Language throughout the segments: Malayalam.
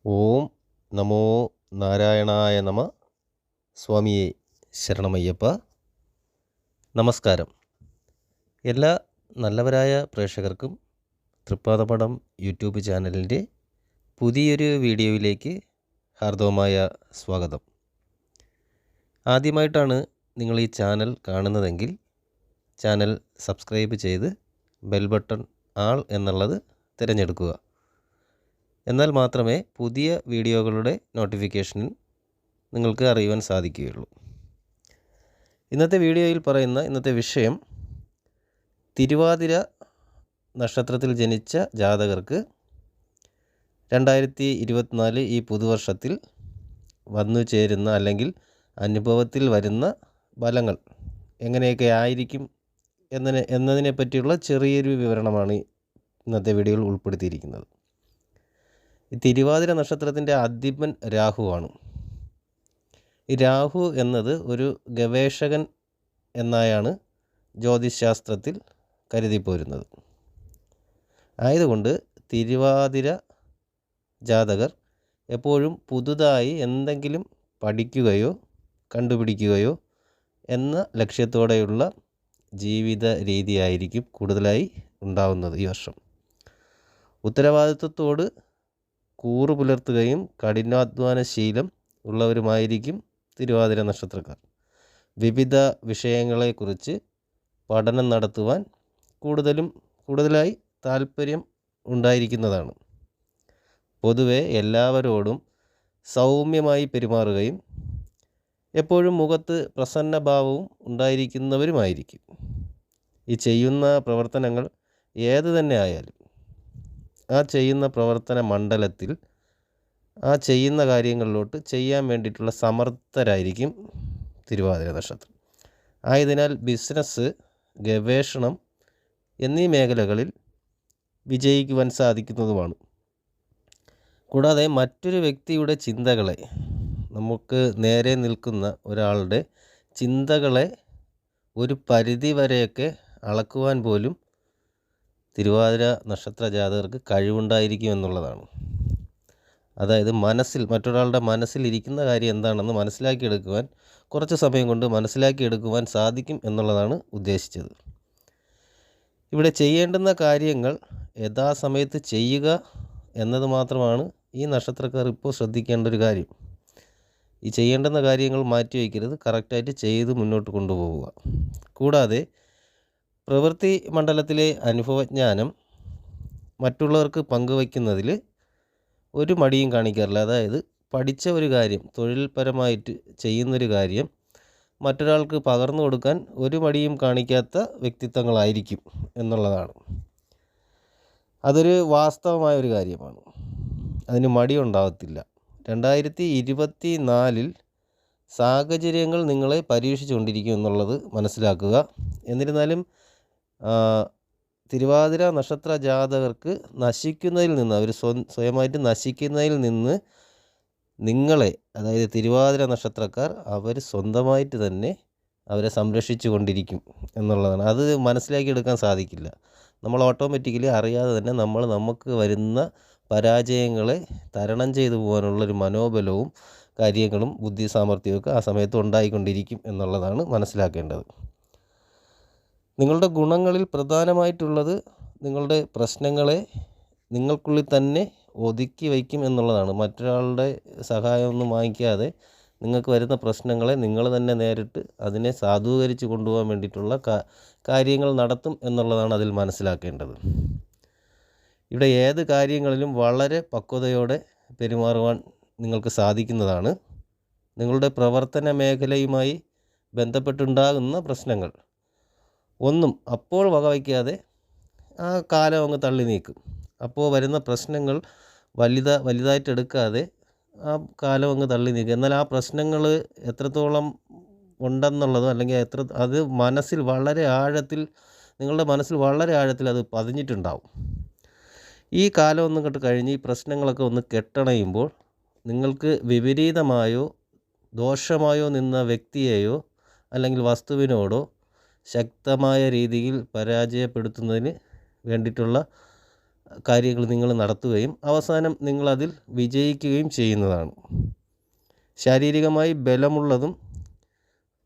ഓം നമോ നാരായണായ നമ. സ്വാമിയെ ശരണമയ്യപ്പ. നമസ്കാരം. എല്ലാ നല്ലവരായ പ്രേക്ഷകർക്കും തൃപ്പാദപടം യൂട്യൂബ് ചാനലിൻ്റെ പുതിയൊരു വീഡിയോയിലേക്ക് ഹാർദവമായ സ്വാഗതം. ആദ്യമായിട്ടാണ് നിങ്ങൾ ഈ ചാനൽ കാണുന്നതെങ്കിൽ ചാനൽ സബ്സ്ക്രൈബ് ചെയ്ത് ബെൽ ബട്ടൺ ആൾ എന്നുള്ളത് തിരഞ്ഞെടുക്കുക. എന്നാൽ മാത്രമേ പുതിയ വീഡിയോകളുടെ നോട്ടിഫിക്കേഷൻ നിങ്ങൾക്ക് അറിയുവാൻ സാധിക്കുകയുള്ളൂ. ഇന്നത്തെ വീഡിയോയിൽ പറയുന്ന ഇന്നത്തെ വിഷയം, തിരുവാതിര നക്ഷത്രത്തിൽ ജനിച്ച ജാതകർക്ക് 2024 ഈ പുതുവർഷത്തിൽ വന്നു ചേരുന്ന അല്ലെങ്കിൽ അനുഭവത്തിൽ വരുന്ന ഫലങ്ങൾ എങ്ങനെയൊക്കെ ആയിരിക്കും എന്നതിനെ പറ്റിയുള്ള ചെറിയൊരു വിവരണമാണ് ഇന്നത്തെ വീഡിയോയിൽ ഉൾപ്പെടുത്തിയിരിക്കുന്നത്. ഈ തിരുവാതിര നക്ഷത്രത്തിൻ്റെ അധിപൻ രാഹുവാണ്. ഈ രാഹു എന്നത് ഒരു ഗവേഷകൻ എന്നായാണ് ജ്യോതിശാസ്ത്രത്തിൽ കരുതിപ്പോരുന്നത്. ആയതുകൊണ്ട് തിരുവാതിര ജാതകർ എപ്പോഴും പുതുതായി എന്തെങ്കിലും പഠിക്കുകയോ കണ്ടുപിടിക്കുകയോ എന്ന ലക്ഷ്യത്തോടെയുള്ള ജീവിത രീതിയായിരിക്കും കൂടുതലായി ഉണ്ടാവുന്നത്. ഈ വർഷം ഉത്തരവാദിത്വത്തോട് കൂറു പുലർത്തുകയും കഠിനാധ്വാന ശീലം ഉള്ളവരുമായിരിക്കും തിരുവാതിര നക്ഷത്രക്കാർ. വിവിധ വിഷയങ്ങളെക്കുറിച്ച് പഠനം നടത്തുവാൻ കൂടുതലായി താല്പര്യം ഉണ്ടായിരിക്കുന്നതാണ്. പൊതുവെ എല്ലാവരോടും സൗമ്യമായി പെരുമാറുകയും എപ്പോഴും മുഖത്ത് പ്രസന്നഭാവവും ഉണ്ടായിരിക്കുന്നവരുമായിരിക്കും. ഈ ചെയ്യുന്ന പ്രവർത്തനങ്ങൾ ഏതു തന്നെ ആയാലും ആ ചെയ്യുന്ന പ്രവർത്തന മണ്ഡലത്തിൽ ആ ചെയ്യുന്ന കാര്യങ്ങളിലോട്ട് ചെയ്യാൻ വേണ്ടിയിട്ടുള്ള സമർത്ഥരായിരിക്കും തിരുവാതിര നക്ഷത്രം. ആയതിനാൽ ബിസിനസ്, ഗവേഷണം എന്നീ മേഖലകളിൽ വിജയിക്കുവാൻ സാധിക്കുന്നതുമാണ്. കൂടാതെ മറ്റൊരു വ്യക്തിയുടെ ചിന്തകളെ, നമുക്ക് നേരെ നിൽക്കുന്ന ഒരാളുടെ ചിന്തകളെ ഒരു പരിധി വരെയൊക്കെ അളക്കുവാൻ പോലും തിരുവാതിര നക്ഷത്ര ജാതകർക്ക് കഴിവുണ്ടായിരിക്കും എന്നുള്ളതാണ്. അതായത് മറ്റൊരാളുടെ മനസ്സിലിരിക്കുന്ന കാര്യം എന്താണെന്ന് മനസ്സിലാക്കിയെടുക്കുവാൻ കുറച്ച് സമയം കൊണ്ട് മനസ്സിലാക്കിയെടുക്കുവാൻ സാധിക്കും എന്നുള്ളതാണ് ഉദ്ദേശിച്ചത്. ഇവിടെ ചെയ്യേണ്ടുന്ന കാര്യങ്ങൾ യഥാസമയത്ത് ചെയ്യുക എന്നത് മാത്രമാണ് ഈ നക്ഷത്രക്കാർ ഇപ്പോൾ ശ്രദ്ധിക്കേണ്ട ഒരു കാര്യം. ഈ ചെയ്യേണ്ടുന്ന കാര്യങ്ങൾ മാറ്റിവെക്കരുത്, കറക്റ്റായിട്ട് ചെയ്ത് മുന്നോട്ട് കൊണ്ടുപോവുക. കൂടാതെ പ്രവൃത്തി മണ്ഡലത്തിലെ അനുഭവജ്ഞാനം മറ്റുള്ളവർക്ക് പങ്കുവയ്ക്കുന്നതിൽ ഒരു മടിയും കാണിക്കാറില്ല. അതായത് പഠിച്ച ഒരു കാര്യം, തൊഴിൽപരമായിട്ട് ചെയ്യുന്നൊരു കാര്യം മറ്റൊരാൾക്ക് പകർന്നു കൊടുക്കാൻ ഒരു മടിയും കാണിക്കാത്ത വ്യക്തിത്വങ്ങളായിരിക്കും എന്നുള്ളതാണ്. അതൊരു വാസ്തവമായൊരു കാര്യമാണ്. അതിന് മടിയുണ്ടാകത്തില്ല. 2024 സാഹചര്യങ്ങൾ നിങ്ങളെ പരീക്ഷിച്ചുകൊണ്ടിരിക്കും എന്നുള്ളത് മനസ്സിലാക്കുക. എന്നിരുന്നാലും തിരുവാതിര നക്ഷത്ര ജാതകർക്ക് നശിക്കുന്നതിൽ നിന്ന്, അവർ സ്വയമായിട്ട് നശിക്കുന്നതിൽ നിന്ന് നിങ്ങളെ, അതായത് തിരുവാതിര നക്ഷത്രക്കാർ അവർ സ്വന്തമായിട്ട് തന്നെ അവരെ സംരക്ഷിച്ചു കൊണ്ടിരിക്കും എന്നുള്ളതാണ്. അത് മനസ്സിലാക്കിയെടുക്കാൻ സാധിക്കില്ല. നമ്മൾ ഓട്ടോമാറ്റിക്കലി അറിയാതെ തന്നെ നമുക്ക് വരുന്ന പരാജയങ്ങളെ തരണം ചെയ്തു പോകാനുള്ളൊരു മനോബലവും കാര്യങ്ങളും ബുദ്ധി സാമർഥ്യമൊക്കെ ആ സമയത്ത് ഉണ്ടായിക്കൊണ്ടിരിക്കും എന്നുള്ളതാണ് മനസ്സിലാക്കേണ്ടത്. നിങ്ങളുടെ ഗുണങ്ങളിൽ പ്രധാനമായിട്ടുള്ളത് നിങ്ങളുടെ പ്രശ്നങ്ങളെ നിങ്ങൾക്കുള്ളിൽ തന്നെ ഒതുക്കി വയ്ക്കും എന്നുള്ളതാണ്. മറ്റൊരാളുടെ സഹായമൊന്നും വാങ്ങിക്കാതെ നിങ്ങൾക്ക് വരുന്ന പ്രശ്നങ്ങളെ നിങ്ങൾ തന്നെ നേരിട്ട് അതിനെ സാധൂകരിച്ച് കൊണ്ടുപോകാൻ വേണ്ടിയിട്ടുള്ള കാര്യങ്ങൾ നടത്തും എന്നുള്ളതാണ് അതിൽ മനസ്സിലാക്കേണ്ടത്. ഇവിടെ ഏത് കാര്യങ്ങളിലും വളരെ പക്വതയോടെ പെരുമാറുവാൻ നിങ്ങൾക്ക് സാധിക്കുന്നതാണ്. നിങ്ങളുടെ പ്രവർത്തന മേഖലയുമായി ബന്ധപ്പെട്ടുണ്ടാകുന്ന പ്രശ്നങ്ങൾ ഒന്നും അപ്പോൾ വകവയ്ക്കാതെ ആ കാലം അങ്ങ് തള്ളി നീക്കും. അപ്പോൾ വരുന്ന പ്രശ്നങ്ങൾ വലുതായിട്ട് എടുക്കാതെ ആ കാലം അങ്ങ് തള്ളി നീക്കും. എന്നാൽ ആ പ്രശ്നങ്ങൾ എത്രത്തോളം ഉണ്ടെന്നുള്ളതോ അല്ലെങ്കിൽ അത് മനസ്സിൽ വളരെ ആഴത്തിൽ, നിങ്ങളുടെ മനസ്സിൽ വളരെ ആഴത്തിൽ അത് പതിഞ്ഞിട്ടുണ്ടാവും. ഈ കാലം ഒന്നും കണ്ട് കഴിഞ്ഞ് ഈ പ്രശ്നങ്ങളൊക്കെ ഒന്ന് കെട്ടണയുമ്പോൾ നിങ്ങൾക്ക് വിപരീതമായോ ദോഷമായോ നിന്ന വ്യക്തിയെയോ അല്ലെങ്കിൽ വസ്തുവിനോടോ ശക്തമായ രീതിയിൽ പരാജയപ്പെടുത്തുന്നതിന് വേണ്ടിയിട്ടുള്ള കാര്യങ്ങൾ നിങ്ങൾ നടത്തുകയും അവസാനം നിങ്ങളതിൽ വിജയിക്കുകയും ചെയ്യുന്നതാണ്. ശാരീരികമായി ബലമുള്ളതും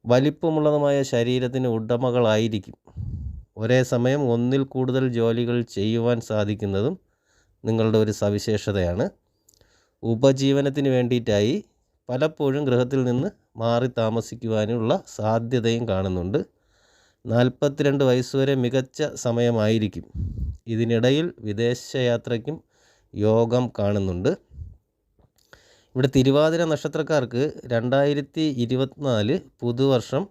വലിപ്പമുള്ളതുമായ ശരീരത്തിന് ഉടമകളായിരിക്കും. ഒരേ സമയം ഒന്നിൽ കൂടുതൽ ജോലികൾ ചെയ്യുവാൻ സാധിക്കുന്നതും നിങ്ങളുടെ ഒരു സവിശേഷതയാണ്. ഉപജീവനത്തിന് വേണ്ടിയിട്ടായി പലപ്പോഴും ഗൃഹത്തിൽ നിന്ന് മാറി താമസിക്കുവാനുള്ള സാധ്യതയും കാണുന്നുണ്ട്. 42 വയസ്സുവരെ മികച്ച സമയമായിരിക്കും. ഇതിനിടയിൽ വിദേശയാത്രയ്ക്കും യോഗം കാണുന്നുണ്ട്. ഇവിടെ തിരുവാതിര നക്ഷത്രക്കാർക്ക് 2024 പുതുവർഷം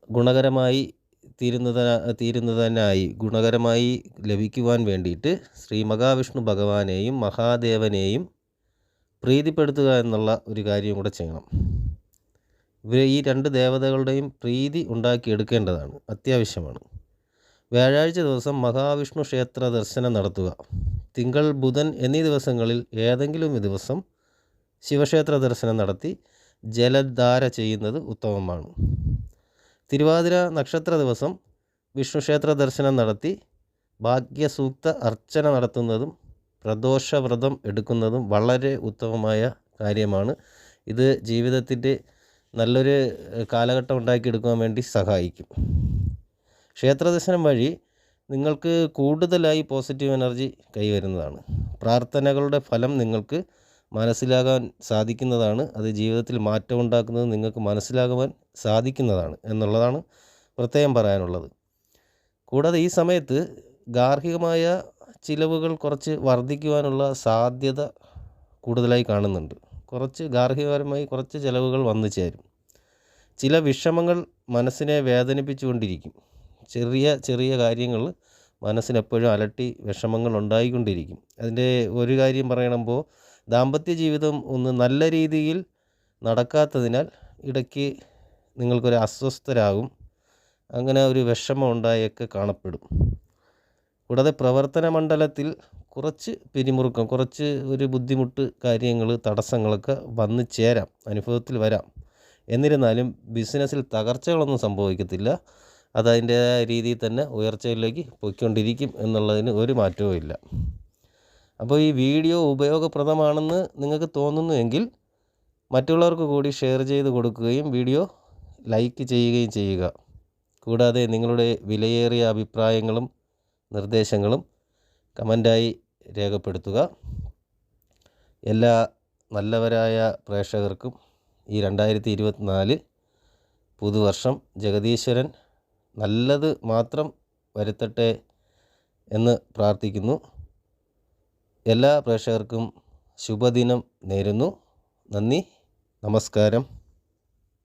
ഗുണകരമായി ഗുണകരമായി ലഭിക്കുവാൻ വേണ്ടിയിട്ട് ശ്രീ മഹാവിഷ്ണു ഭഗവാനെയും മഹാദേവനെയും പ്രീതിപ്പെടുത്തുക എന്നുള്ള ഒരു കാര്യം കൂടെ ചെയ്യണം. ഈ 2 ദേവതകളുടെയും പ്രീതി ഉണ്ടാക്കിയെടുക്കേണ്ടതാണ്, അത്യാവശ്യമാണ്. വ്യാഴാഴ്ച ദിവസം മഹാവിഷ്ണു ക്ഷേത്ര ദർശനം നടത്തുക. തിങ്കൾ, ബുധൻ എന്നീ ദിവസങ്ങളിൽ ഏതെങ്കിലും ദിവസം ശിവക്ഷേത്ര ദർശനം നടത്തി ജലധാര ചെയ്യുന്നത് ഉത്തമമാണ്. തിരുവാതിര നക്ഷത്ര ദിവസം വിഷ്ണു ക്ഷേത്ര ദർശനം നടത്തി ഭാഗ്യസൂക്ത അർച്ചന നടത്തുന്നതും പ്രദോഷവ്രതം എടുക്കുന്നതും വളരെ ഉത്തമമായ കാര്യമാണ്. ഇത് ജീവിതത്തിൻ്റെ നല്ലൊരു കാലഘട്ടം ഉണ്ടാക്കിയെടുക്കുവാൻ വേണ്ടി സഹായിക്കും. ക്ഷേത്രദർശനം വഴി നിങ്ങൾക്ക് കൂടുതലായി പോസിറ്റീവ് എനർജി കൈവരുന്നതാണ്. പ്രാർത്ഥനകളുടെ ഫലം നിങ്ങൾക്ക് മനസ്സിലാകാൻ സാധിക്കുന്നതാണ്. അത് ജീവിതത്തിൽ മാറ്റമുണ്ടാക്കുന്നത് നിങ്ങൾക്ക് മനസ്സിലാകുവാൻ സാധിക്കുന്നതാണ് എന്നുള്ളതാണ് പ്രത്യേകം പറയാനുള്ളത്. കൂടാതെ ഈ സമയത്ത് ഗാർഹികമായ ചിലവുകൾ കുറച്ച് വർദ്ധിക്കുവാനുള്ള സാധ്യത കൂടുതലായി കാണുന്നുണ്ട്. ഗാർഹികപരമായി കുറച്ച് ചിലവുകൾ വന്നു ചേരും. ചില വിഷമങ്ങൾ മനസ്സിനെ വേദനിപ്പിച്ചുകൊണ്ടിരിക്കും. ചെറിയ ചെറിയ കാര്യങ്ങൾ മനസ്സിനെപ്പോഴും അലട്ടി വിഷമങ്ങൾ ഉണ്ടായിക്കൊണ്ടിരിക്കും. അതിൻ്റെ ഒരു കാര്യം പറയണമ്പോൾ ദാമ്പത്യ ജീവിതം ഒന്ന് നല്ല രീതിയിൽ നടക്കാത്തതിനാൽ ഇടയ്ക്ക് നിങ്ങൾക്കൊരു അസ്വസ്ഥരാകും. അങ്ങനെ ഒരു വിഷമം ഉണ്ടായൊക്കെ കാണപ്പെടും. കൂടാതെ പ്രവർത്തന മണ്ഡലത്തിൽ കുറച്ച് പിരിമുറുക്കം, കുറച്ച് ഒരു ബുദ്ധിമുട്ട് കാര്യങ്ങൾ, തടസ്സങ്ങളൊക്കെ വന്നു ചേരാം, അനുഭവത്തിൽ വരാം. എന്നിരുന്നാലും ബിസിനസ്സിൽ തകർച്ചകളൊന്നും സംഭവിക്കത്തില്ല. അതതിൻ്റേതായ രീതിയിൽ തന്നെ ഉയർച്ചയിലേക്ക് പോയിക്കൊണ്ടിരിക്കും എന്നുള്ളതിന് ഒരു മാറ്റവും ഇല്ല. അപ്പോൾ ഈ വീഡിയോ ഉപയോഗപ്രദമാണെന്ന് നിങ്ങൾക്ക് തോന്നുന്നുവെങ്കിൽ മറ്റുള്ളവർക്ക് കൂടി ഷെയർ ചെയ്ത് കൊടുക്കുകയും വീഡിയോ ലൈക്ക് ചെയ്യുകയും ചെയ്യുക. കൂടാതെ നിങ്ങളുടെ വിലയേറിയ അഭിപ്രായങ്ങളും നിർദ്ദേശങ്ങളും കമൻ്റായി രേഖപ്പെടുത്തുക. എല്ലാ നല്ലവരായ പ്രേക്ഷകർക്കും ഈ 2024 പുതുവർഷം ജഗദീശ്വരൻ നല്ലത് മാത്രം വരുത്തട്ടെ എന്ന് പ്രാർത്ഥിക്കുന്നു. എല്ലാ പ്രേക്ഷകർക്കും ശുഭദിനം നേരുന്നു. നന്ദി, നമസ്കാരം.